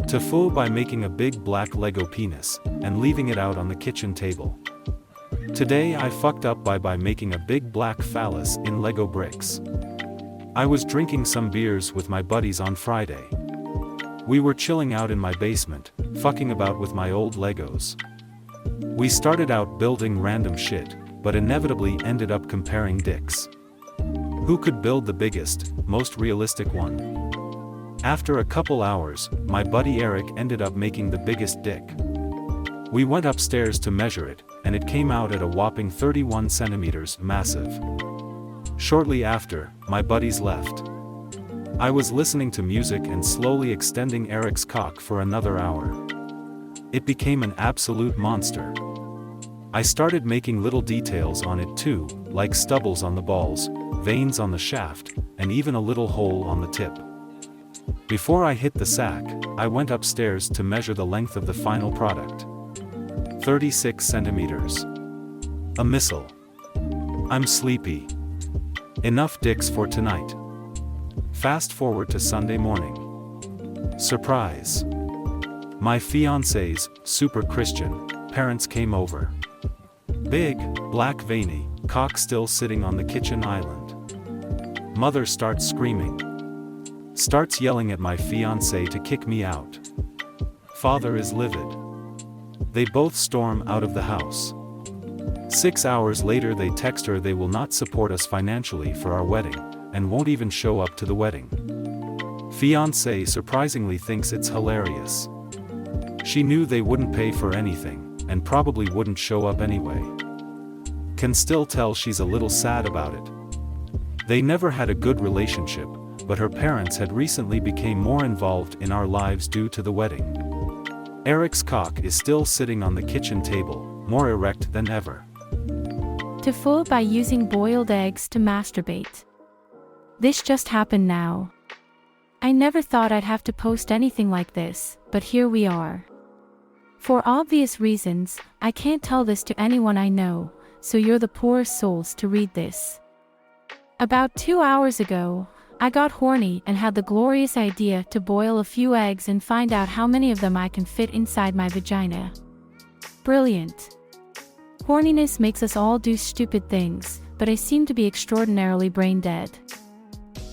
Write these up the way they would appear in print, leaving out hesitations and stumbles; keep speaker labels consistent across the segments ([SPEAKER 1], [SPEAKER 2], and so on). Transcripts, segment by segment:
[SPEAKER 1] To fool by making a big black Lego penis, and leaving it out on the kitchen table. Today I fucked up by making a big black phallus in Lego bricks. I was drinking some beers with my buddies on Friday. We were chilling out in my basement, fucking about with my old Legos. We started out building random shit, but inevitably ended up comparing dicks. Who could build the biggest, most realistic one? After a couple hours, my buddy Eric ended up making the biggest dick. We went upstairs to measure it, and it came out at a whopping 31 centimeters massive. Shortly after, my buddies left. I was listening to music and slowly extending Eric's cock for another hour. It became an absolute monster. I started making little details on it too, like stubbles on the balls, veins on the shaft, and even a little hole on the tip. Before I hit the sack, I went upstairs to measure the length of the final product. 36 centimeters. A missile. I'm sleepy. Enough dicks for tonight. Fast forward to Sunday morning. Surprise. My fiancé's, super Christian, parents came over. Big, black veiny, cock still sitting on the kitchen island. Mother starts screaming. Starts yelling at my fiancé to kick me out. Father is livid. They both storm out of the house. 6 hours later they text her they will not support us financially for our wedding, and won't even show up to the wedding. Fiancé surprisingly thinks it's hilarious. She knew they wouldn't pay for anything, and probably wouldn't show up anyway. Can still tell she's a little sad about it. They never had a good relationship, but her parents had recently become more involved in our lives due to the wedding. Eric's cock is still sitting on the kitchen table, more erect than ever.
[SPEAKER 2] To fool by using boiled eggs to masturbate. This just happened now. I never thought I'd have to post anything like this, but here we are. For obvious reasons, I can't tell this to anyone I know, so you're the poorest souls to read this. About 2 hours ago, I got horny and had the glorious idea to boil a few eggs and find out how many of them I can fit inside my vagina. Brilliant. Horniness makes us all do stupid things, but I seem to be extraordinarily brain dead.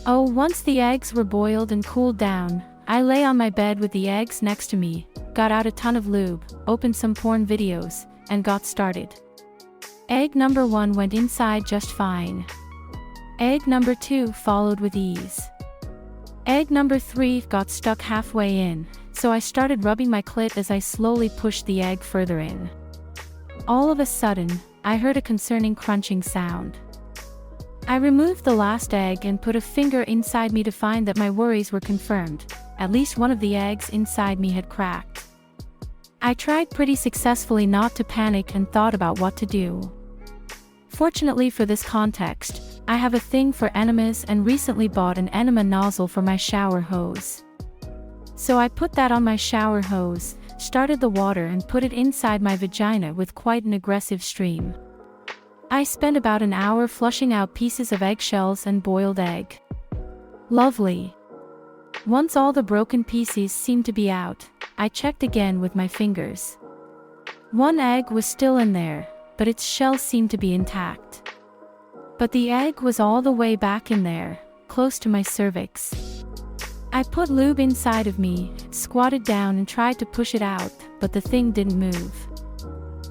[SPEAKER 2] Oh, once the eggs were boiled and cooled down, I lay on my bed with the eggs next to me, got out a ton of lube, opened some porn videos, and got started. Egg number 1 went inside just fine. Egg number 2 followed with ease. Egg number 3 got stuck halfway in, so I started rubbing my clit as I slowly pushed the egg further in. All of a sudden, I heard a concerning crunching sound. I removed the last egg and put a finger inside me to find that my worries were confirmed. At least one of the eggs inside me had cracked. I tried pretty successfully not to panic and thought about what to do. Fortunately for this context, I have a thing for enemas and recently bought an enema nozzle for my shower hose. So I put that on my shower hose, started the water and put it inside my vagina with quite an aggressive stream. I spent about an hour flushing out pieces of eggshells and boiled egg. Lovely. Once all the broken pieces seemed to be out, I checked again with my fingers. One egg was still in there, but its shell seemed to be intact. But the egg was all the way back in there, close to my cervix. I put lube inside of me, squatted down and tried to push it out, but the thing didn't move.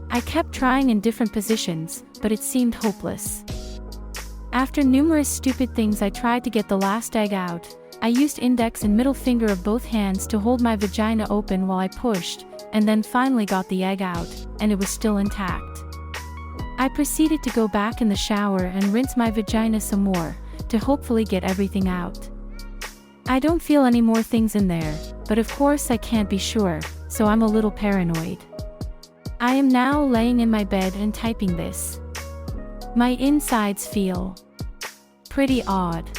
[SPEAKER 2] I kept trying in different positions, but it seemed hopeless. After numerous stupid things I tried to get the last egg out. I used index and middle finger of both hands to hold my vagina open while I pushed, and then finally got the egg out, and it was still intact. I proceeded to go back in the shower and rinse my vagina some more, to hopefully get everything out. I don't feel any more things in there, but of course I can't be sure, so I'm a little paranoid. I am now laying in my bed and typing this. My insides feel pretty odd.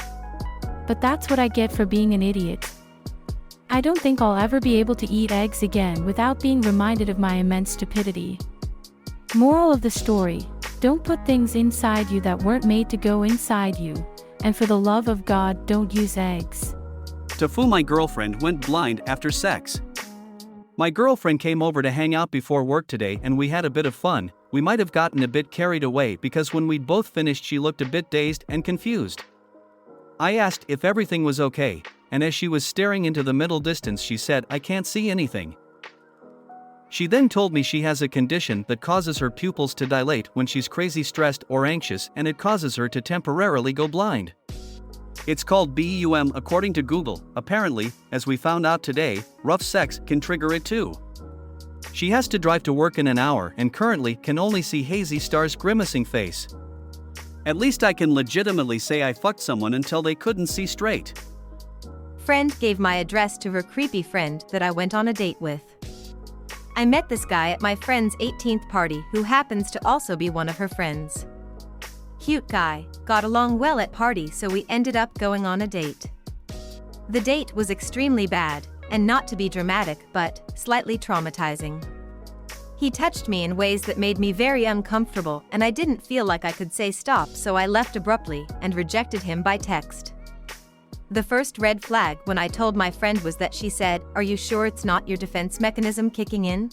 [SPEAKER 2] But that's what I get for being an idiot. I don't think I'll ever be able to eat eggs again without being reminded of my immense stupidity. Moral of the story, don't put things inside you that weren't made to go inside you, and for the love of God, don't use eggs.
[SPEAKER 3] To fool my girlfriend went blind after sex. My girlfriend came over to hang out before work today and we had a bit of fun. We might have gotten a bit carried away because when we'd both finished she looked a bit dazed and confused. I asked if everything was okay, and as she was staring into the middle distance she said, "I can't see anything." She then told me she has a condition that causes her pupils to dilate when she's crazy stressed or anxious and it causes her to temporarily go blind. It's called BUM according to Google. Apparently, as we found out today, rough sex can trigger it too. She has to drive to work in an hour and currently can only see Hazy Star's grimacing face. At least I can legitimately say I fucked someone until they couldn't see straight.
[SPEAKER 4] Friend gave my address to her creepy friend that I went on a date with. I met this guy at my friend's 18th party who happens to also be one of her friends. Cute guy, got along well at party so we ended up going on a date. The date was extremely bad, and not to be dramatic but slightly traumatizing. He touched me in ways that made me very uncomfortable and I didn't feel like I could say stop, so I left abruptly and rejected him by text. The first red flag when I told my friend was that she said, "Are you sure it's not your defense mechanism kicking in?"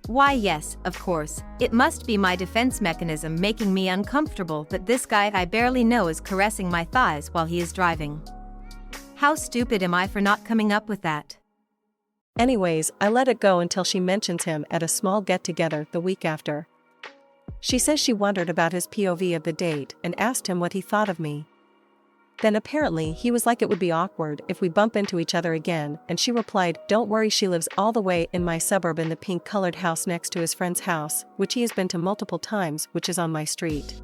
[SPEAKER 4] Why yes, of course, it must be my defense mechanism making me uncomfortable that this guy I barely know is caressing my thighs while he is driving. How stupid am I for not coming up with that?
[SPEAKER 5] Anyways, I let it go until she mentions him at a small get-together the week after. She says she wondered about his POV of the date and asked him what he thought of me. Then apparently he was like it would be awkward if we bump into each other again, and she replied, "Don't worry, she lives all the way in my suburb in the pink-colored house next to his friend's house, which he has been to multiple times, which is on my street."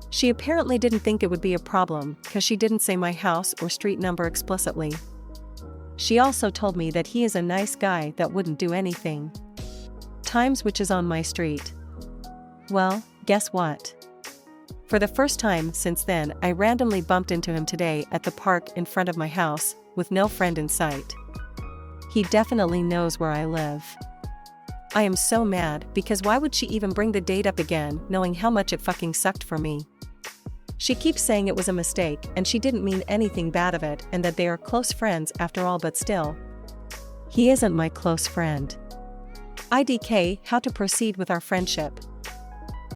[SPEAKER 5] She apparently didn't think it would be a problem, cause she didn't say my house or street number explicitly. She also told me that he is a nice guy that wouldn't do anything. Times which is on my street. Well, guess what? For the first time since then, I randomly bumped into him today at the park in front of my house, with no friend in sight. He definitely knows where I live. I am so mad because why would she even bring the date up again, knowing how much it fucking sucked for me? She keeps saying it was a mistake and she didn't mean anything bad of it and that they are close friends after all, but still. He isn't my close friend. IDK, how to proceed with our friendship.